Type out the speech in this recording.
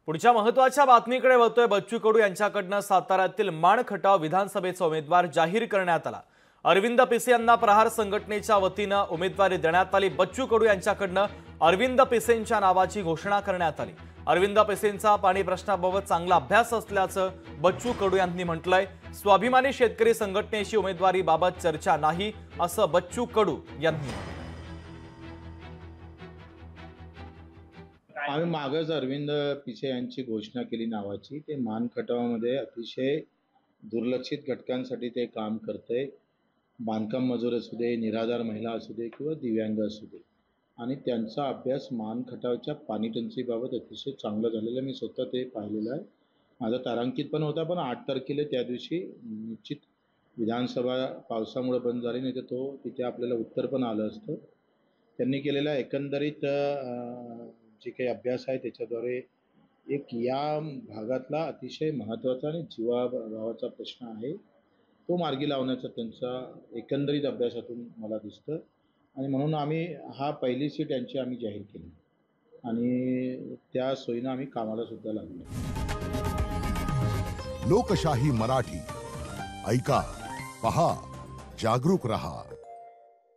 पुढच्या महत्त्वाच्या बातमीकडे वळतोय। बच्चू कडू यांच्याकडनं साताऱ्यातील माणखटाव विधानसभेचा उमेदवार जाहीर करण्यात आला। अरविंद पिसे यांना प्रहार संघटनेच्या वतीनं उमेदवारी देण्यात आली। बच्चू कडू यांच्याकडनं अरविंद पिसेंच्या नावाची घोषणा करण्यात आली। अरविंद पिसेंचा पाणी प्रश्नाबाबत चांगला अभ्यास असल्याचं बच्चू कडू यांनी म्हटलंय। स्वाभिमानी शेतकरी संघटनेची उमेदवारीबाबत चर्चा नाही असं बच्चू कडू यांनी म्हटलं। आम्ही मागच अरविंद पिसे यांची घोषणा केली नावाची। ते मानखटावामध्ये अतिशय दुर्लक्षित घटकांसाठी ते काम करते। बांधकाम मजूर असू दे, निराधार महिला असू दे किंवा दिव्यांग असू दे, आणि त्यांचा अभ्यास मानखटावच्या पाणी टंचाईबाबत अतिशय चांगला झालेला मी स्वतः ते पाहिलेलं आहे। माझा तारांकित पण होता, पण 8 तारखेला त्या दिवशी निश्चित विधानसभा पावसामुळे बंद झाली, नाही तर तो तिथे आपल्याला उत्तर पण आलं असतं। त्यांनी केलेला एकंदरीत जे काही अभ्यास आहे त्याच्याद्वारे एक या भागातला अतिशय महत्त्वाचा आणि जीवाभावाचा प्रश्न आहे तो मार्गी लावण्याचा त्यांचा एकंदरीत अभ्यासातून मला दिसतं, आणि म्हणून आम्ही पहिली सीट यांची आम्ही जाहीर केली आणि त्या सोयीनं आम्ही कामाला सुद्धा लागलो। लोकशाही मराठी ऐका, पहा, जागरूक रहा।